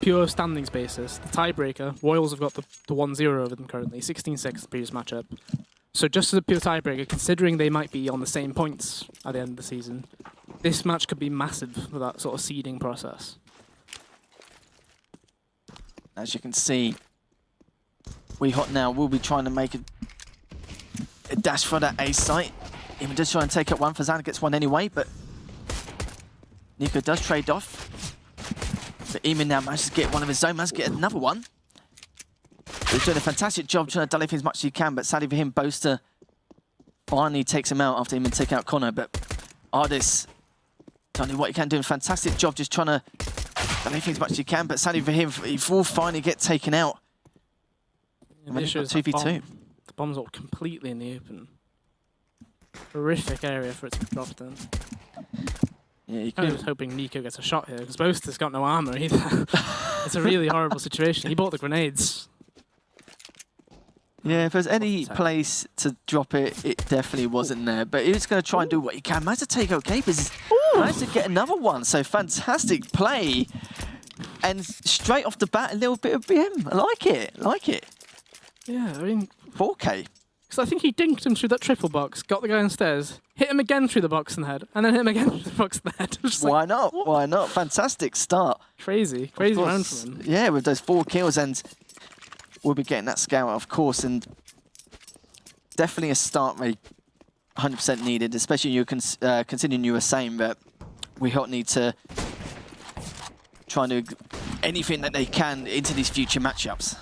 pure standings basis, the tiebreaker, Royals have got the 1-0 over them currently, 16-6 the previous matchup. So just as a pure tiebreaker, considering they might be on the same points at the end of the season, this match could be massive for that sort of seeding process. As you can see, WEHAWT now will be trying to make a dash for that A site. Even does try and take up one. Fazana gets one anyway, but Nico does trade off. But Eamon now manages to get one of his own, manages to get another one. He's doing a fantastic job trying to delay as much as he can, but sadly for him, Boaster finally takes him out after Eamon take out Connor. But Ardis, don't know what he can do. A fantastic job just trying to delay as much as he can, but sadly for him, he will finally get taken out. Yeah, the issue is 2v2. The bomb's all completely in the open. Horrific area for it to be dropped in. Yeah, you I was hoping Nico gets a shot here, because Boaster's got no armor either. It's a really horrible situation. He bought the grenades. Yeah, if there's any place to drop it, it definitely wasn't there. But he was going to try and do what he can. Managed to take out Capers. Managed to get another one. So fantastic play. And straight off the bat, a little bit of BM. I like it. Like it. Yeah, I mean... 4K. Because I think he dinked him through that triple box, got the guy on stairs, hit him again through the box in the head, and then hit him again through the box in the head. Why not? What? Why not? Fantastic start. Crazy. Crazy round for him. Yeah, with those 4 kills, and we'll be getting that scout, of course, and definitely a start rate 100% needed, especially you considering you were saying that WEHAWT need to try and do anything that they can into these future matchups.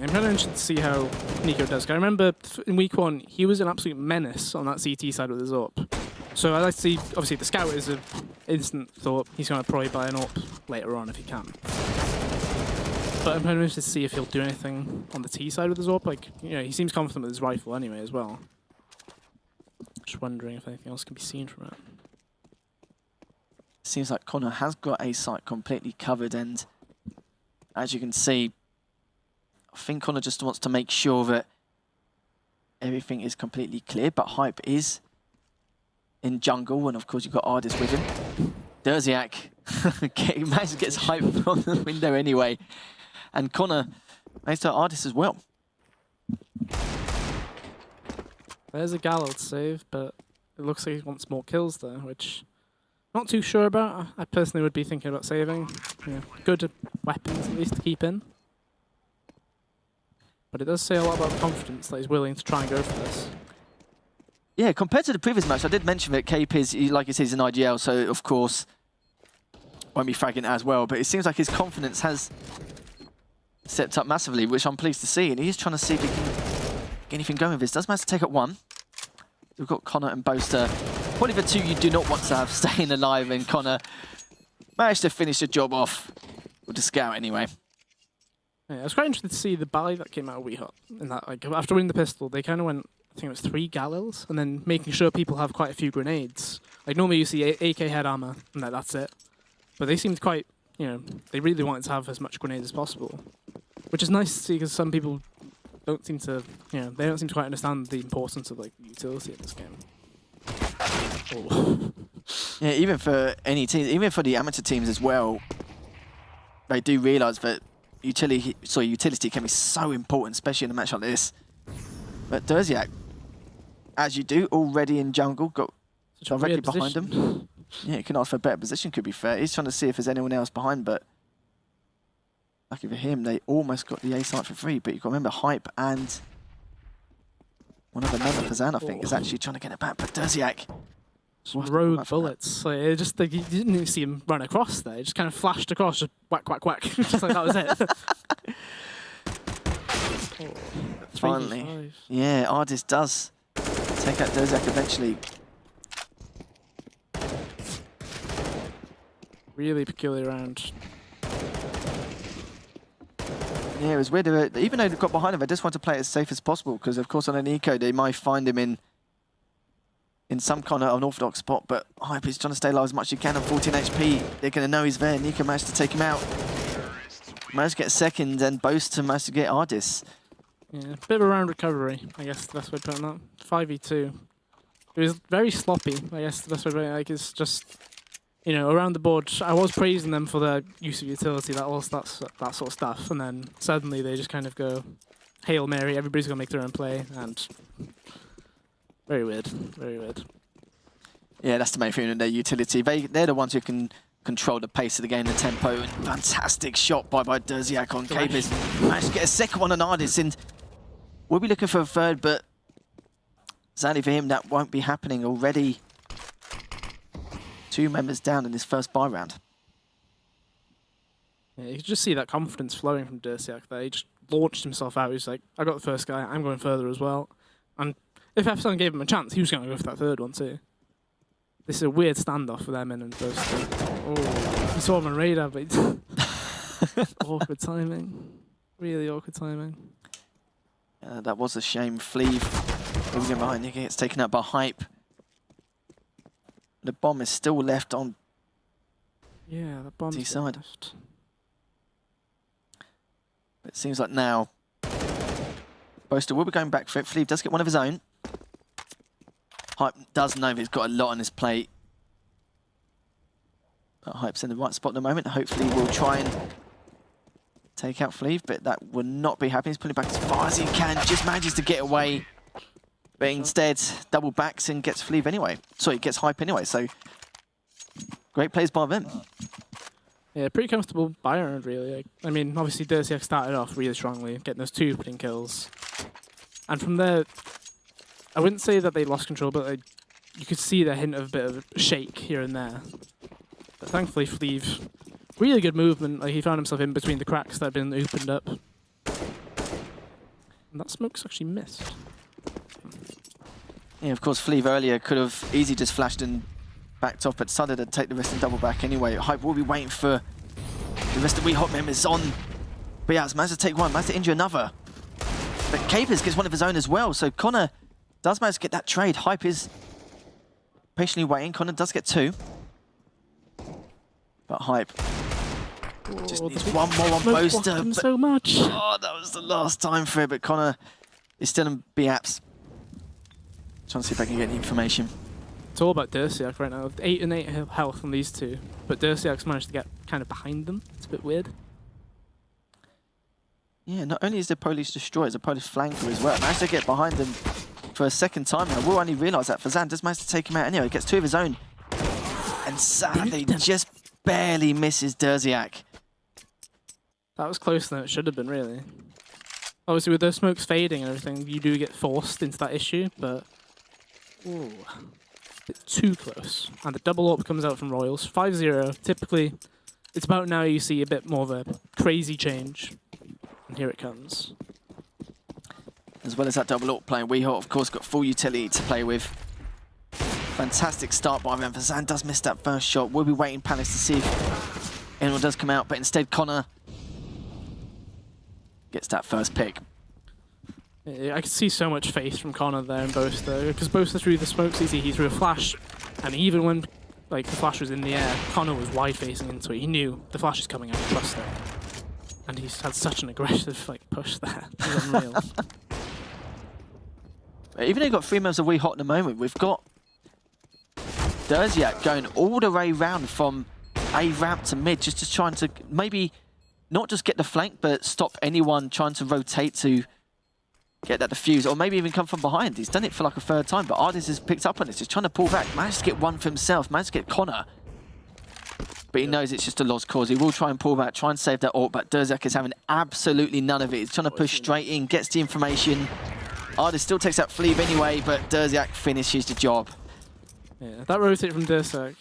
I'm kind of interested to see how Nico does. I remember in week 1, he was an absolute menace on that CT side with his AWP. So I like to see, obviously the scout is an instant thought. He's going to probably buy an AWP later on if he can. But I'm kind of interested to see if he'll do anything on the T side with his AWP. Like, you know, he seems confident with his rifle anyway as well. Just wondering if anything else can be seen from it. Seems like Connor has got a site completely covered, and as you can see, I think Connor just wants to make sure that everything is completely clear, but Hype is in jungle, and of course you've got Ardis with him. Derziak managed to get Hype from the window anyway, and Connor managed to Ardis as well. There's a Gallows save, but it looks like he wants more kills there, which I'm not too sure about. I personally would be thinking about saving. Yeah, good weapons at least to keep in. But it does say a lot about confidence that he's willing to try and go for this. Yeah, compared to the previous match, I did mention that Cape is, like you said, he's an IGL, so of course won't be fragging as well. But it seems like his confidence has stepped up massively, which I'm pleased to see. And he's trying to see if he can get anything going with this. Does manage to take up one. We've got Connor and Boaster. Probably the two you do not want to have staying alive, and Connor managed to finish the job off with the scout anyway. Yeah, I was quite interested to see the buy that came out of WEHAWT. In that, like, after winning the pistol, they kind of went, I think it was 3 Galils, and then making sure people have quite a few grenades. Like, normally you see AK head armor, and that's it. But they seemed quite, you know, they really wanted to have as much grenades as possible. Which is nice to see, because some people don't seem to, you know, they don't seem to quite understand the importance of, like, utility in this game. Oh. Yeah, even for any team, even for the amateur teams as well, they do realise that utility can be so important, especially in a match like this. But Derziak, as you do, already in jungle, got directly behind him. Yeah, you can ask for a better position, could be fair. He's trying to see if there's anyone else behind, but lucky for him, they almost got the A site for free. But you've got to remember, Hype and one of another Fazan, I think, is actually trying to get it back. But Derziak, rogue bullets. Like, it just, like, you didn't even see him run across there. It just kind of flashed across, just whack, whack, whack. Just like that was it. Finally. Yeah, Ardis does take out Derziak eventually. Really peculiar round. Yeah, it was weird. Even though they got behind him, I just want to play it as safe as possible, because of course on an eco they might find him in some kind of unorthodox spot, but Hype is trying to stay alive as much as he can on 14 HP. They're going to know he's there. Nico managed to take him out. Managed to get second, and Boaster managed to get Ardis. Yeah, bit of a round recovery, I guess the best way of putting that. 5v2. It was very sloppy, I guess the best way of putting it. Like, it's just, you know, around the board, I was praising them for their use of utility, that sort of stuff, and then suddenly they just kind of go, Hail Mary, everybody's going to make their own play, and very weird, very weird. Yeah, that's the main thing in their utility. They're the ones who can control the pace of the game, the tempo, and fantastic shot by Derziak on Capers. Managed to get a second one on Ardis, and we'll be looking for a third, but sadly for him, that won't be happening already. 2 members down in this first buy round. Yeah, you can just see that confidence flowing from Derziak there. He just launched himself out. He's like, I got the first guy, I'm going further as well. And if F7 gave him a chance, he was going to go for that third one too. This is a weird standoff for them in first. Oh, he saw him on radar, but awkward timing. Really awkward timing. That was a shame. Fleeve moving behind. He gets taken out by Hype. The bomb is still left on. Yeah, the bomb's T-side. left. It seems like now Boaster will be going back for it. Fleeve does get one of his own. Hype does know that he's got a lot on his plate. But Hype's in the right spot at the moment. Hopefully we'll try and take out Fleeve, but that will not be happening. He's pulling back as far as he can. Just manages to get away. But instead, double backs and gets Fleeve anyway. Sorry, gets Hype anyway. So great plays by them. Yeah, pretty comfortable buy round, really. I mean, obviously, Derziak started off really strongly, getting those 2 opening kills. And from there, I wouldn't say that they lost control, but you could see the hint of a bit of a shake here and there. But thankfully, Fleeve, really good movement. Like, he found himself in between the cracks that had been opened up. And that smoke's actually missed. Yeah, of course, Fleeve earlier could have easily just flashed and backed off, but decided to take the risk and double back anyway. Hype will be waiting for the rest of WEHAWT members on. But yeah, it's managed to take one, managed to injure another. But Capers gets one of his own as well, so Connor does manage to get that trade. Hype is patiently waiting. Connor does get 2. But Hype just needs one more on Boaster. But so much. Oh, that was the last time for it, but Connor is still in B-apps. Trying to see if I can get any information. It's all about Derziak right now. 8 and 8 health on these 2, but Derziak's managed to get kind of behind them. It's a bit weird. Yeah, not only is the Polish destroyer, it's a Polish flanker as well. Managed to get behind them for a second time now. We'll only realise that Fazan does manage to take him out anyway. He gets 2 of his own. And sadly, just barely misses Derziak. That was closer than it should have been, really. Obviously, with those smokes fading and everything, you do get forced into that issue, but... Ooh, it's too close. And the double AWP comes out from Royals. 5-0. Typically, it's about now you see a bit more of a crazy change. And here it comes. As well as that double AWP play, WEHAWT, of course, got full utility to play with. Fantastic start by them. Fazan does miss that first shot. We'll be waiting Palace to see if anyone does come out, but instead Connor gets that first pick. Yeah, I can see so much faith from Connor there in Boaster, because Boaster threw the smokes easy, he threw a flash, and even when the flash was in the air, Connor was wide facing into it. He knew the flash is coming out, trust it. And he's had such an aggressive push there. It's unreal. Even though we've got 3 members of WEHAWT at the moment, we've got Derziak going all the way round from A ramp to mid, just trying to maybe not just get the flank, but stop anyone trying to rotate to get that defuse, or maybe even come from behind. He's done it for like a 3rd time, but Ardis has picked up on this. He's trying to pull back, managed to get one for himself, managed to get Connor. But he knows it's just a lost cause. He will try and pull back, try and save that AWP, but Derziak is having absolutely none of it. He's trying to push straight in, gets the information. Ardis still takes that Fleeve anyway, but Derziak finishes the job. Yeah, that rotate from Derziak,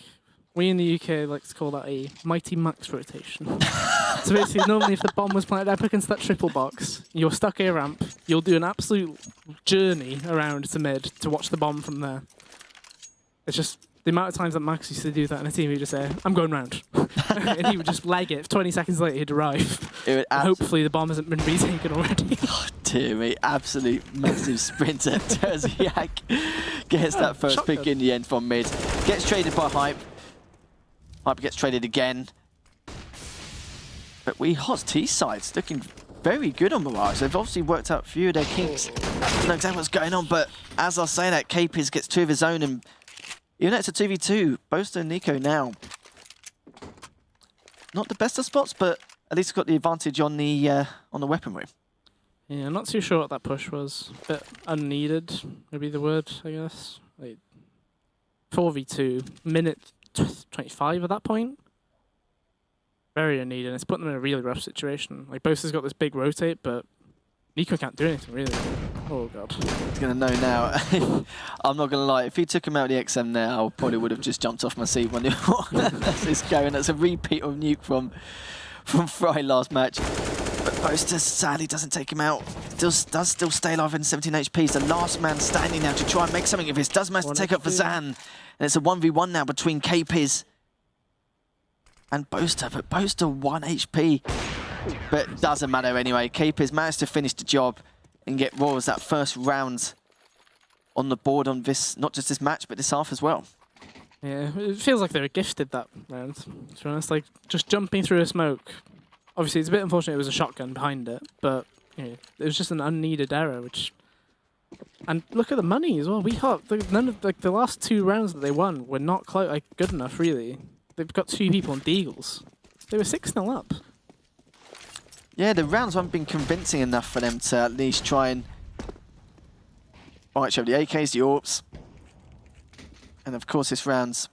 we in the UK like to call that a mighty max rotation. So basically, normally if the bomb was planted up against that triple box, you're stuck A ramp, you'll do an absolute journey around to mid to watch the bomb from there. It's just the amount of times that Max used to do that in a team, he'd just say, I'm going round. And he would just leg it. 20 seconds later, he'd arrive. Hopefully the bomb hasn't been retaken already. Oh, dear me, absolute massive sprinter. Derziak gets that first pick in the end from mid. Gets traded by Hype. Hype gets traded again. But WEHAWT's T-side's looking very good on Mirage. They've obviously worked out a few of their kinks. Don't know exactly what's going on, but as I say that, Capers gets 2 of his own, and even though it's a 2v2, Boaster and Nico now not the best of spots, but at least got the advantage on the weaponry. Yeah, I'm not too sure what that push was. A bit unneeded, would be the word, I guess. Like 4v2, minute 25 at that point. Very unneeded. It's putting them in a really rough situation. Like Boaster's got this big rotate, but Nico can't do anything really. Oh god. He's gonna know now. I'm not gonna lie. If he took him out of the XM now, I probably would have just jumped off my seat when that's this going. That's a repeat of Nuke from Fry last match. But Boaster sadly doesn't take him out. Does still stay alive in 17 HP. He's the last man standing now to try and make something of this. Does manage to take up for Zan. And it's a 1v1 now between KPiz and Boaster. But Boaster 1 HP. But doesn't matter anyway. KPiz managed to finish the job and get Royals that first round on the board on this, not just this match, but this half as well. Yeah, it feels like they were gifted that round, to be honest. Like, just jumping through a smoke. Obviously, it's a bit unfortunate it was a shotgun behind it, but you know, it was just an unneeded error, which... And look at the money as well. WEHAWT, none of the last 2 rounds that they won were not quite good enough, really. They've got 2 people on Deagles. They were 6-0 up. Yeah, the rounds haven't been convincing enough for them to at least try and... Alright, show the AKs, the AWPs. And of course this round's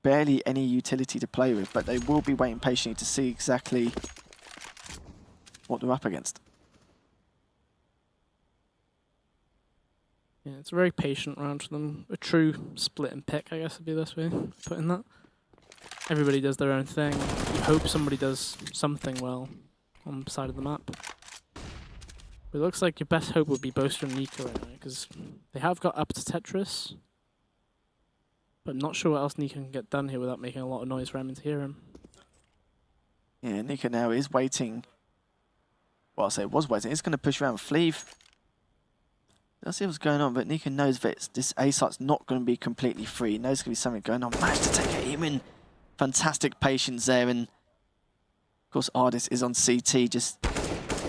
barely any utility to play with, but they will be waiting patiently to see exactly what they're up against. Yeah, it's a very patient round for them. A true split and pick, I guess would be the best way of putting that. Everybody does their own thing. You hope somebody does something well on the side of the map. But it looks like your best hope would be Boaster and Nico right now, because they have got up to Tetris. But I'm not sure what else Nico can get done here without making a lot of noise for Emin to hear him. Yeah, Nico now is waiting. Well, I'll say was waiting. He's going to push around Fleeve. Let's see what's going on, but Nico knows that this A site's not going to be completely free. He knows there's going to be something going on. Managed to take it even. Fantastic patience there, and of course Ardis is on CT, just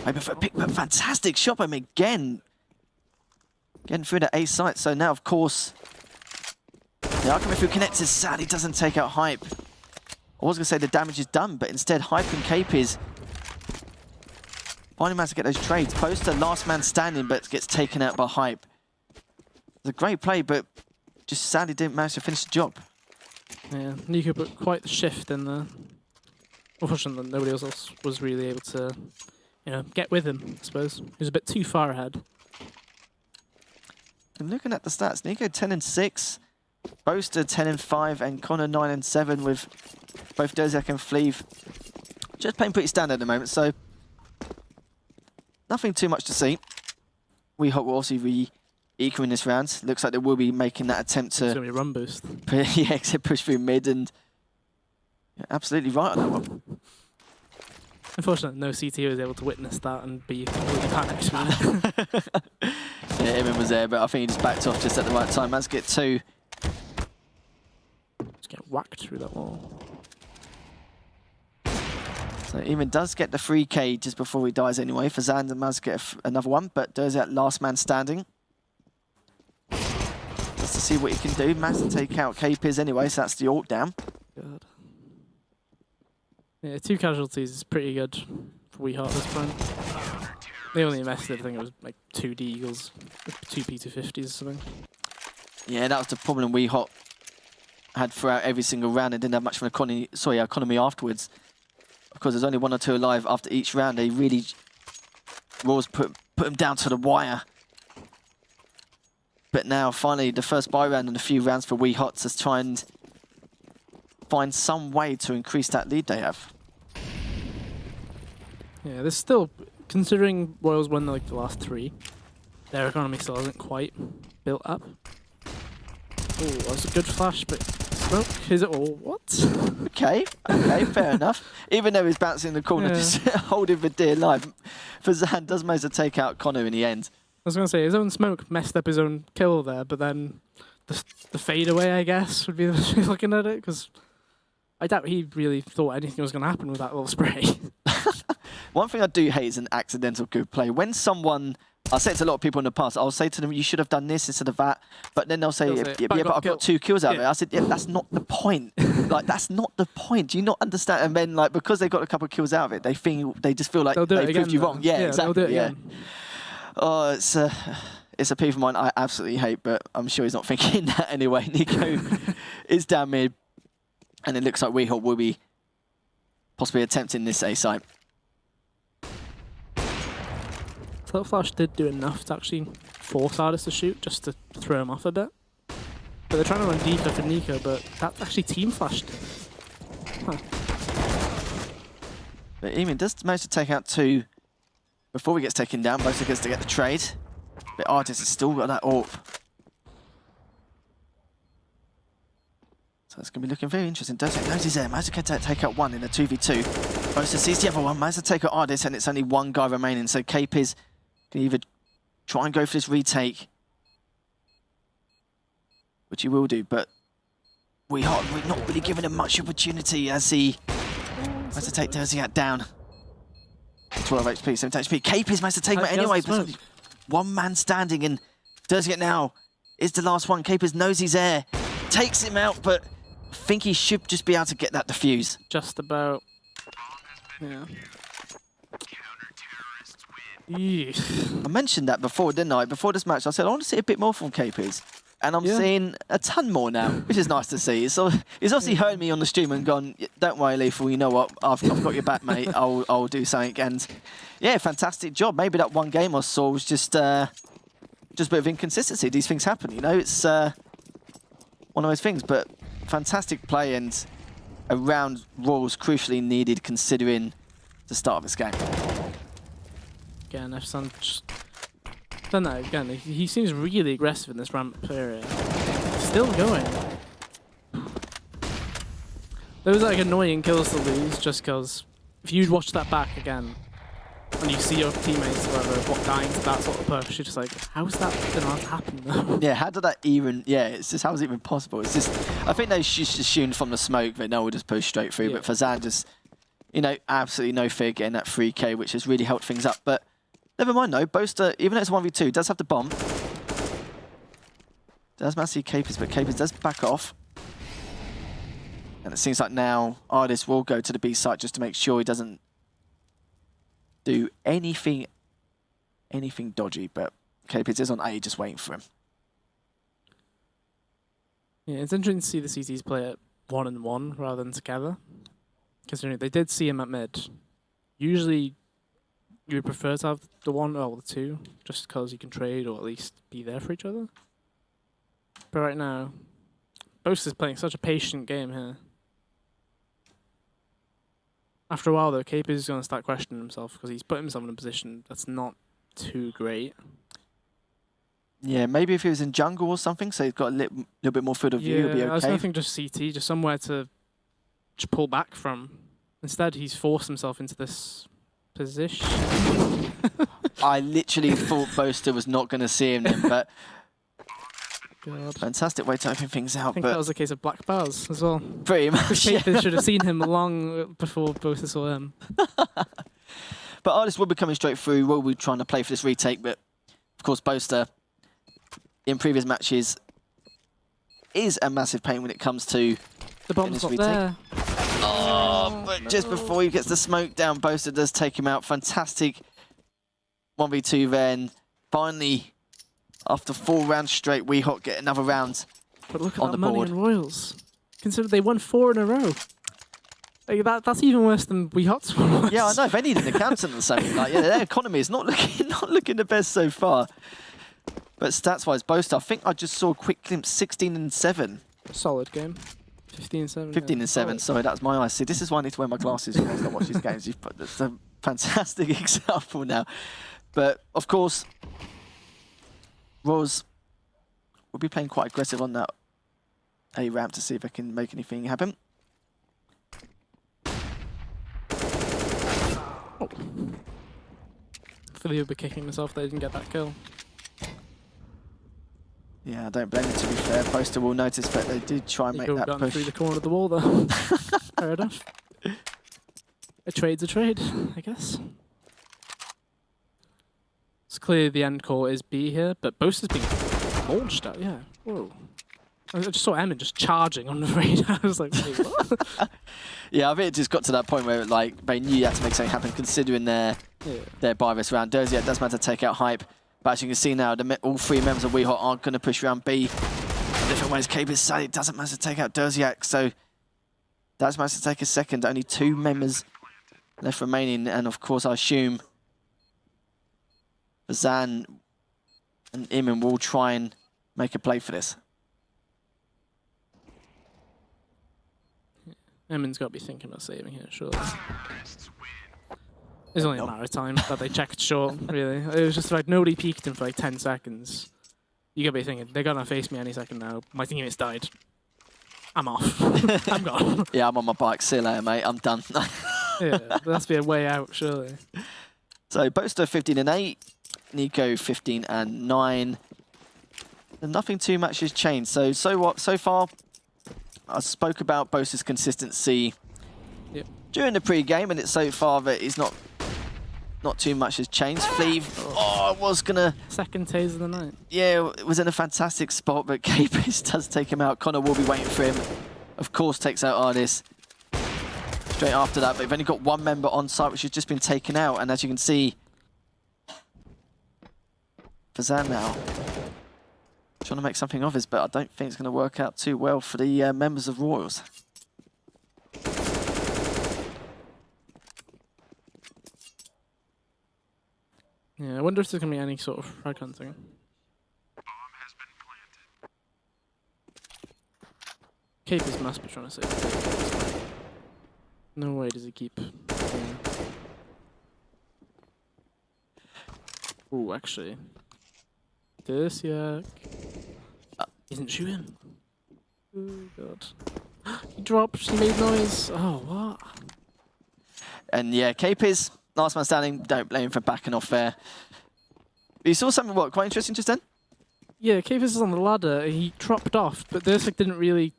hoping for a pick, but fantastic shot by him again. Getting through the A site, so now of course the argument through connectors sadly doesn't take out Hype. I was going to say the damage is done, but instead Hype and KPiz finally managed to get those trades. Boaster last man standing, but gets taken out by Hype. It's a great play, but just sadly didn't manage to finish the job. Yeah, Nico put quite the shift in there. Unfortunately, nobody else was really able to, you know, get with him, I suppose. He was a bit too far ahead. I'm looking at the stats. Nico 10-6, Boaster 10-5, and Connor 9-7 with both Dozak and Fleeve just playing pretty standard at the moment, so nothing too much to see. WEHAWT will obviously re-equal in this round. Looks like they will be making that attempt to... It's going to be a run boost. Yeah, push through mid, and you're absolutely right on that one. Unfortunately, no CT was able to witness that and be completely panicked. Yeah, Emin was there, but I think he just backed off just at the right time. Let's get 2. Just get whacked through that wall. So Emin does get the 3K just before he dies anyway. For Zand and Maz get another one, but does that last man standing. Just to see what he can do. Maz to take out KPiz anyway, so that's the ult down. God. Yeah, 2 casualties is pretty good for WEHAWT at this point. They only invested, I think it was like 2 Deagles, 2 P250s or something. Yeah, that was the problem WEHAWT had throughout every single round. They didn't have much of an economy afterwards. Because there's only 1 or 2 alive after each round. They really... Royals put them down to the wire. But now, finally, the first buy round and a few rounds for WEHAWT to try and find some way to increase that lead they have. Yeah, there's still... Considering Royals won like the last 3, their economy still hasn't quite built up. Oh, that was a good flash, but smoke, is it all? What? Okay, fair enough. Even though he's bouncing in the corner, Yeah. just holding the deer alive. Fazan does manage to take out Connor in the end. I was going to say, his own smoke messed up his own kill there, but then the fadeaway, I guess, would be the best way of looking at it, because I doubt he really thought anything was going to happen with that little spray. One thing I do hate is an accidental good play. When someone, I'll say it to a lot of people in the past, I'll say to them, you should have done this instead of that, but then they'll say, yeah, but I've got 2 kills out of it. I said, yeah, that's not the point. Like, that's not the point. Do you not understand? And then, like, because they got a couple of kills out of it, they just feel like they proved you wrong. Yeah, exactly. They'll do it yeah. again. Oh, it's a peeve of mine I absolutely hate, but I'm sure he's not thinking that anyway. Nico is down mid, and it looks like WEHAWT will be possibly attempting this A site. Flip Flash did do enough to actually force Ardis to shoot, just to throw him off a bit. But they're trying to run deeper for Nico, but that actually team flashed. Huh. But Eamon does manage to take out 2 before he gets taken down. Bosa gets to get the trade. But Ardis has still got that AWP. So it's going to be looking very interesting. Does knows he's there. Managed to take out 1 in a 2v2. Bosa sees the other one. Managed to take out Ardis, and it's only 1 guy remaining. So KPIZ can either try and go for this retake, which he will do, but we're not really giving him much opportunity as he has to take Derziat down. 12 HP, 7 HP. KPIZ managed to take him out anyway, but one man standing, and Derziat now is the last one. KPIZ knows he's there, takes him out, but I think he should just be able to get that defuse. Just about. Yeah. I mentioned that before, didn't I? Before this match, I said I want to see a bit more from KPIZ. And I'm seeing a ton more now, which is nice to see. So he's obviously heard me on the stream and gone, don't worry, Lethal, you know what? I've got your back, mate. I'll do something. And yeah, fantastic job. Maybe that one game I saw was just a bit of inconsistency. These things happen, you know? It's one of those things. But fantastic play, and a round Royals crucially needed considering the start of this game. Again, F-Sun just done that again. He seems really aggressive in this ramp area. Still going. Those are like annoying kills to lose, just because if you'd watch that back again and you see your teammates or whatever dying to that sort of push, you're just like, how's that gonna happen though? Yeah, how did that even? Yeah, it's just, how is it even possible? It's just, I think they just assumed from the smoke that no one just push straight through. But Fazan just, you know, absolutely no fear getting that 3K, which has really helped things up. But never mind though, Boaster, even though it's 1v2, does have the bomb. Does manage to see KPIZ, but KPIZ does back off. And it seems like now Ardis will go to the B site just to make sure he doesn't do anything dodgy, but KPIZ is on A just waiting for him. Yeah, it's interesting to see the CTs play at 1-1 rather than together. Because they did see him at mid. Usually you would prefer to have the 1 or the 2, just because you can trade or at least be there for each other. But right now, Boast is playing such a patient game here. After a while though, KPIZ is going to start questioning himself because he's put himself in a position that's not too great. Yeah, maybe if he was in jungle or something, so he's got a little bit more field of view, he'll be okay. I was going to think just CT, just somewhere to just pull back from. Instead, he's forced himself into this position. I literally thought Boaster was not going to see him then, but God. Fantastic way to open things out. I think that was a case of black bars as well. Pretty much. KPIZ should have seen him long before Boaster saw him. But Ardis will be coming straight through. Will be trying to play for this retake, but of course Boaster in previous matches is a massive pain when it comes to the bomb's not there. Oh, but just before he gets the smoke down, Boaster does take him out. Fantastic 1v2 then. Finally, after 4 rounds straight, WEHAWT get another round but look at on that the money board. in Royals. Consider they won 4 in a row. Like that's even worse than WEHAWT's one was. Yeah, I know. If they need an accountant or something, like, yeah, their economy is not looking the best so far. But stats-wise, Boaster, I think I just saw a quick glimpse, 16 and 7. Solid game. 15 and 7. 15 and 7. Sorry, that's my eyes. See, this is why I need to wear my glasses when I watch these games. It's a fantastic example now. But of course, Royals will be playing quite aggressive on that A ramp to see if they can make anything happen. Oh. Philly will be kicking himself they didn't get that kill. Yeah, I don't blame him, to be fair. Boaster will notice, but they did try and make that push. Through the corner of the wall, though. Fair enough. A trade's a trade, I guess. It's clear the end call is B here, but Boaster's being launched out, yeah. Whoa. I just saw Emin just charging on the radar. I was like, wait, what? Yeah, I think it just got to that point where like they knew you had to make something happen considering their buy this round. Derziak does manage to take out Hype, but as you can see now, all three members of WEHAWT are going to push round B in different ways. Capers sadly doesn't manage to take out Derziak, so that's managed to take a second. Only 2 members left remaining, and of course I assume Zan and Imin will try and make a play for this. Emin's got to be thinking about saving here, surely. It's only a matter of time that they checked short, really. It was just like nobody peeked him for like 10 seconds. You got to be thinking, they're going to face me any second now. My teammate's died. I'm off. I'm gone. Yeah, I'm on my bike. See you later, mate. I'm done. Yeah, there has to be a way out, surely. So, Boaster 15 and 8, Nico 15 and 9. And nothing too much has changed. So far, I spoke about Boaster's consistency during the pre-game, and it's so far that it's not too much has changed. Fleeve, I was gonna second tase of the night. Yeah, it was in a fantastic spot, but Capers does take him out. Connor will be waiting for him. Of course, takes out Ardis straight after that. But they've only got 1 member on site, which has just been taken out. And as you can see, Fazan now trying to make something of this, but I don't think it's going to work out too well for the members of Royals. Yeah, I wonder if there's going to be any sort of frag hunting. Capers must be trying to save the take. No way does he keep... Oh, actually. Derziak isn't shooting. Oh, God. He dropped, he made noise. Oh, what? And yeah, Capers, last man standing, don't blame him for backing off there. But you saw something, quite interesting just then? Yeah, Capers is on the ladder, he dropped off, but Derziak didn't really...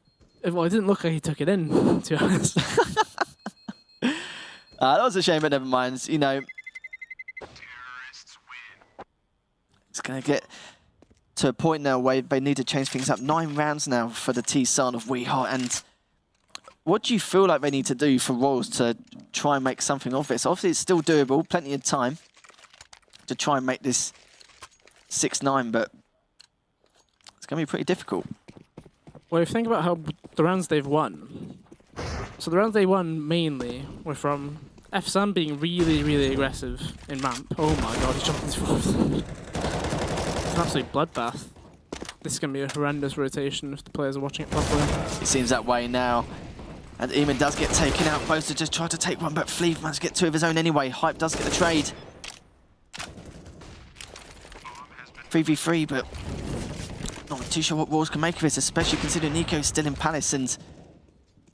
Well, it didn't look like he took it in, to be honest. That was a shame, but never mind. You know, it's going to get to a point now where they need to change things up. 9 rounds now for the T-San of WEHAWT. And what do you feel like they need to do for Royals to try and make something of this? Obviously, it's still doable, plenty of time to try and make this 6-9, but it's going to be pretty difficult. Well, if you think about how the rounds they've won, so the rounds they won mainly were from FSAM being really, really aggressive in ramp. Oh my god, he jumped into fourth. It's an absolute bloodbath. This is going to be a horrendous rotation if the players are watching it properly. It seems that way now. And Eamon does get taken out. Boaster just tried to take one, but Fleeve managed to get 2 of his own anyway. Hype does get the trade. 3v3, but not too sure what Royals can make of it, especially considering Nico's still in Palace and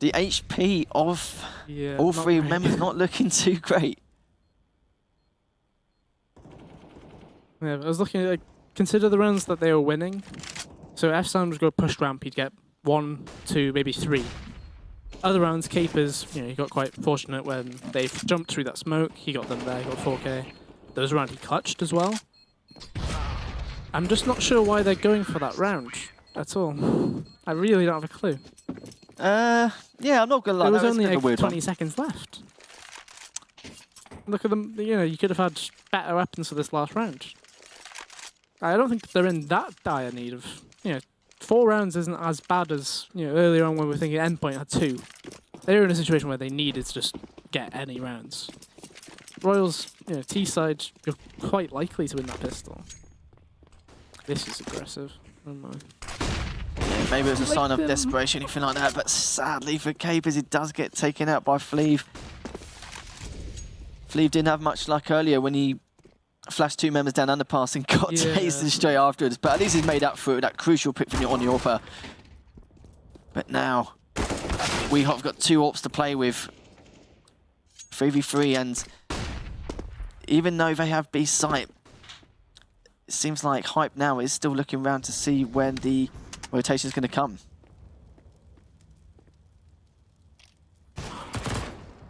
the HP of all 3 members not looking too great. Yeah, I was looking at, like, consider the rounds that they were winning. So if Sam was going to push ramp, he'd get 1, 2, maybe 3. Other rounds, Capers, you know, he got quite fortunate when they jumped through that smoke. He got them there, he got 4K. Those rounds he clutched as well. I'm just not sure why they're going for that round at all. I really don't have a clue. Yeah, I'm not gonna lie. There was only like 20 seconds left. Look at them. You know, you could have had better weapons for this last round. I don't think they're in that dire need of. You know, 4 rounds isn't as bad as, you know, earlier on when we were thinking Endpoint had 2. They're in a situation where they needed to just get any rounds. Royals, you know, T side, you're quite likely to win that pistol. This is aggressive. Oh my. Yeah, maybe it was a sign of desperation, anything like that, but sadly for Capers, it does get taken out by Fleeve. Fleeve didn't have much luck earlier when he flashed 2 members down underpass and got tasted straight afterwards, but at least he's made up for it with that crucial pick from on Yorpa. But now, WEHAWT have got 2 AWPs to play with. 3v3, and even though they have B site, it seems like Hype now is still looking around to see when the rotation is going to come.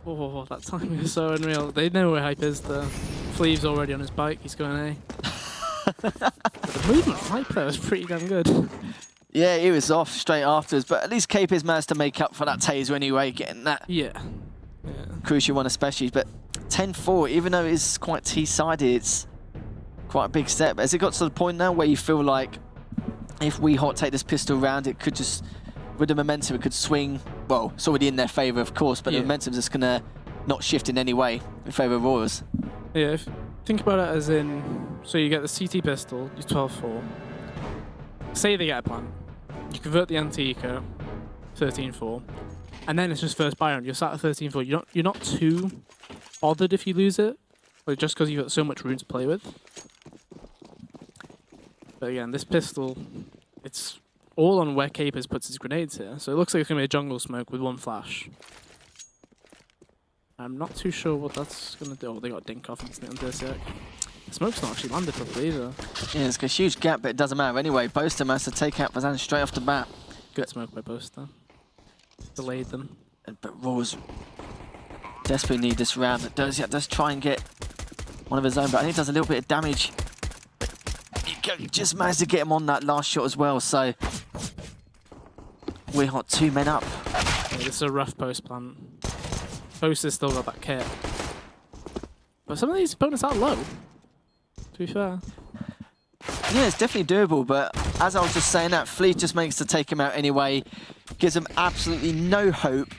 Oh, that timing is so unreal. They know where Hype is. The Fleeve's already on his bike. He's going A. But the movement Hype there was pretty damn good. Yeah, he was off straight afterwards, but at least Capers managed to make up for that taser anyway, getting that crucial one especially. But 10-4, even though it's quite T-sided, it's quite a big step. Has it got to the point now where you feel like if WEHAWT take this pistol round, it could just, with the momentum, it could swing, well, it's already in their favour, of course, but the momentum's just going to not shift in any way in favour of Royals. Yeah, think about it as in, so you get the CT pistol, you 12-4. Say they get a plan. You convert the anti-eco, 13-4. And then it's just first buy round. You're sat at 13-4. You're not too bothered if you lose it, like just because you've got so much room to play with. But again, this pistol, it's all on where Capers puts his grenades here. So it looks like it's going to be a jungle smoke with one flash. I'm not too sure what that's going to do. Oh, they got dink off instantly on Dirsiak. The smoke's not actually landed properly either. Yeah, it's a huge gap, but it doesn't matter. Anyway, Boaster managed to take out Fazan straight off the bat. Good smoke by Boaster. Delayed them. But Royals desperately need this round. Dirsiak does try and get one of his own, but I think he does a little bit of damage. He just managed to get him on that last shot as well, so WEHAWT 2 men up. Yeah, this is a rough post plant. Boaster's still got that kit. But some of these opponents are low, to be fair. Yeah, it's definitely doable, but as I was just saying that, Fleet just makes to take him out anyway. Gives them absolutely no hope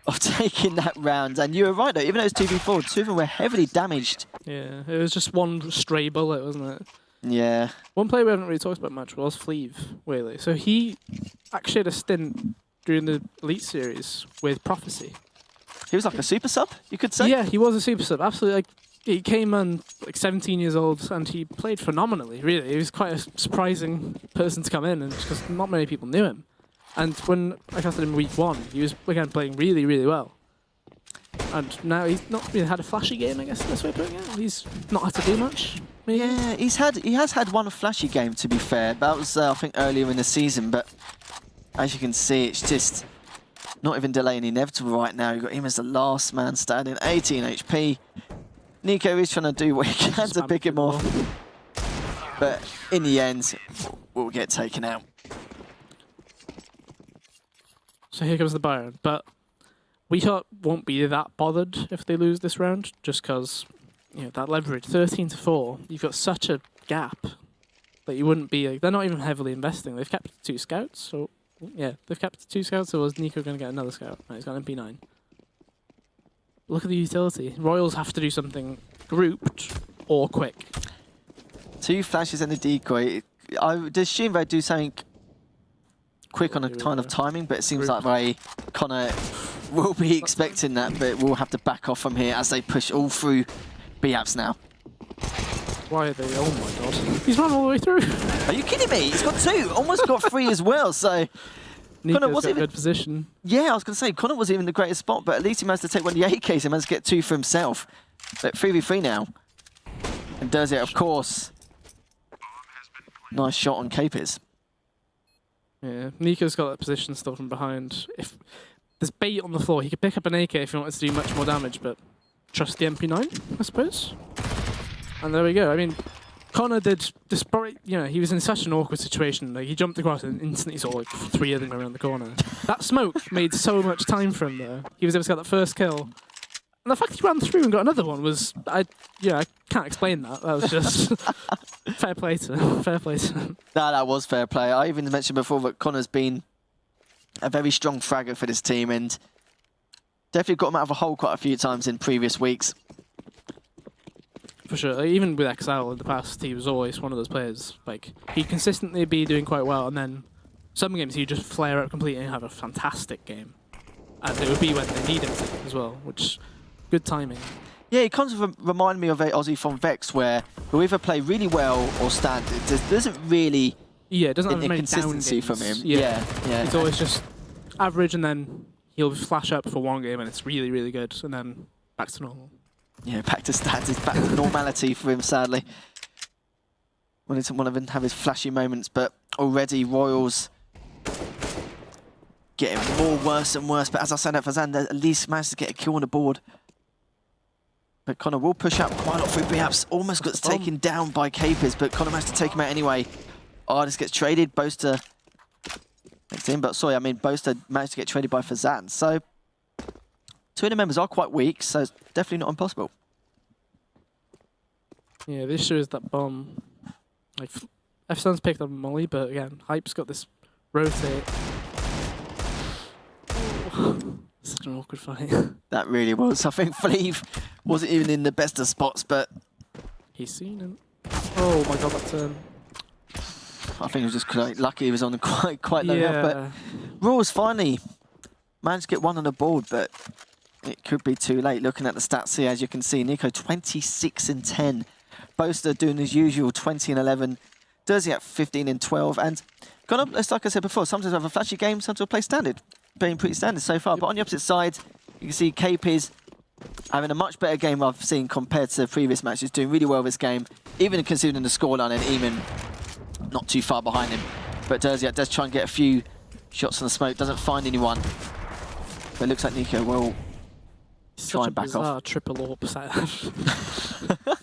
of taking that round. And you were right though, even though it's 2v4, two of them were heavily damaged. Yeah, it was just one stray bullet, wasn't it? Yeah. One player we haven't really talked about much was Fleeve, Whaley. So he actually had a stint during the Elite Series with Prophecy. He was like a super sub, you could say? Yeah, he was a super sub, absolutely. Like, he came on like 17 years old and he played phenomenally, really. He was quite a surprising person to come in, and because not many people knew him. And when I casted him in week 1, he was again playing really, really well. And now he's not really had a flashy game, I guess is the best way of putting it. He's not had to do much. Maybe. Yeah, he has had one flashy game, to be fair. That was, I think, earlier in the season, but as you can see, it's just not even delaying inevitable right now. You've got him as the last man standing, 18 HP. Nico is trying to do what he can to pick him off. But in the end, we'll get taken out. So here comes the Byron. But WEHAWT won't be that bothered if they lose this round, just because, you know, that leverage, 13-4, you've got such a gap that you wouldn't be, like, they're not even heavily investing. They've kept 2 scouts, so yeah, they've kept 2 scouts, so was Nico going to get another scout? No, he's got an MP9. Look at the utility. Royals have to do something grouped or quick. 2 flashes and a decoy. Does Shinvei do something quick on a kind of timing, but it seems like they kind of will be expecting that, but we'll have to back off from here as they push all through B-apps now. Why are they? Oh my god. He's run all the way through. Are you kidding me? He's got 2, almost got 3 as well, so Nico's got a good position. Yeah, I was going to say, Connor wasn't even the greatest spot, but at least he managed to take one of the AKs and managed to get 2 for himself. But 3v3 now. And does it, of course. Nice shot on Capers. Yeah, Nico's got that position still from behind. If there's bait on the floor, he could pick up an AK if he wanted to do much more damage, but trust the MP9, I suppose. And there we go. I mean, Connor did, despite, you know, he was in such an awkward situation. Like, he jumped across and instantly saw like 3 of them around the corner. That smoke made so much time for him, though. He was able to get that first kill. And the fact he ran through and got another one was, I can't explain that. That was just fair play to him. Fair play to him. No, that was fair play. I even mentioned before that Connor's been a very strong fragger for this team and definitely got him out of a hole quite a few times in previous weeks. For sure. Like, even with XL in the past, he was always one of those players. Like, he'd consistently be doing quite well, and then some games he'd just flare up completely and have a fantastic game. And it would be when they need him to as well, which, good timing. Yeah, it kind of reminded me of a Aussie from Vex, where he'll either play really well or stand. There doesn't really it doesn't have many consistency down from him. games. Yeah. It's always just average, and then he'll flash up for one game, and it's really, really good, and then back to normal. Yeah, back to standards, back to normality for him, sadly. Wanted to have his flashy moments, but already Royals getting more worse and worse. But as I said, Fazan at least managed to get a kill on the board. But Connor will push up quite a lot through B-apps. Almost got taken down by Capers, but Connor managed to take him out anyway. Oh, this gets traded. Boaster next in. But sorry, I mean, Boaster managed to get traded by Fazan. So two of the members are quite weak, so it's definitely not impossible. Yeah, the issue is that bomb. Like, F-Sun's picked up Molly, but again, Hype's got this rotate. Such an awkward fight. That really was. I think Fleeve wasn't even in the best of spots, but He's seen him. Oh my god, that turn. I think he was just quite lucky he was on quite low enough. But Rawls finally managed to get one on the board, but it could be too late. Looking at the stats here, as you can see, Nico 26 and 10. Boaster doing his usual 20 and 11. Durziak 15 and 12. And gone up, it's like I said before, sometimes have a flashy game, sometimes play standard. Being pretty standard so far. But on the opposite side, you can see KP's having a much better game I've seen compared to previous matches. Doing really well this game, even considering the scoreline, and Eamon not too far behind him. But Durziak does try and get a few shots on the smoke, doesn't find anyone. But it looks like Nico will try and back off. Triple AWP set.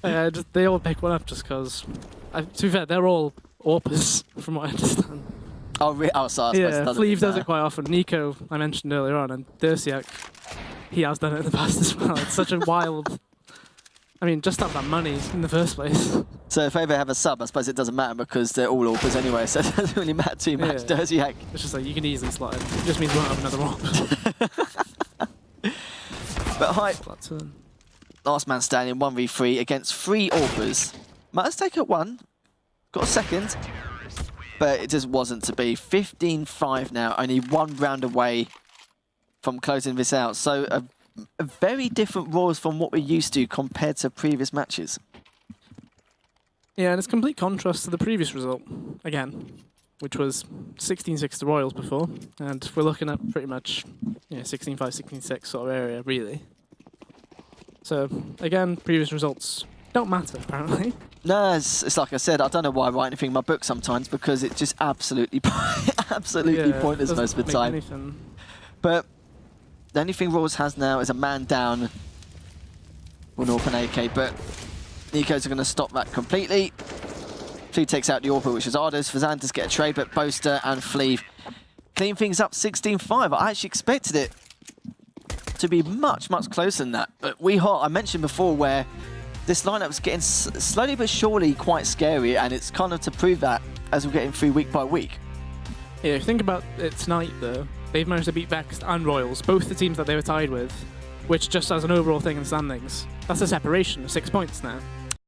Yeah, they all pick one up just because. To be fair, they're all AWPers from what I understand. Oh, sorry. Yeah, Fleeve does it quite often. Nico, I mentioned earlier on, and Durziak, he has done it in the past as well. It's such a wild. I mean, just have that money in the first place. So if they ever have a sub, I suppose it doesn't matter because they're all AWPers anyway, so it doesn't really matter too much. Yeah. Durziak. It's just like you can easily slot it. It just means we won't have another AWP. But Hype, That turn. last man standing, 1v3 against 3 AWPers. Managed to take it one, got a second, but it just wasn't to be. 15-5 now, only one round away from closing this out. So a very different Roars from what we're used to compared to previous matches. Yeah, and it's complete contrast to the previous result, again, which was 16-6 to Royals before, and we're looking at pretty much 16-5, 16-6 sort of area, really. So, again, previous results don't matter, apparently. No, it's like I said, I don't know why I write anything in my book sometimes because it's just absolutely pointless most of the time. Anything. But the only thing Roars has now is a man down with an open AK, but Nico's going to stop that completely. Fleeve takes out the AWP, which is Ardos. Fazan does get a trade, but Boaster and Fleeve clean things up 16-5. I actually expected it to be much, much closer than that. But WEHAWT, I mentioned before, where this lineup is getting slowly but surely quite scary, and it's kind of to prove that as we're getting through week by week. Yeah, if you think about it tonight, though, they've managed to beat Vex and Royals, both the teams that they were tied with, which just as an overall thing in standings, that's a separation of 6 points now.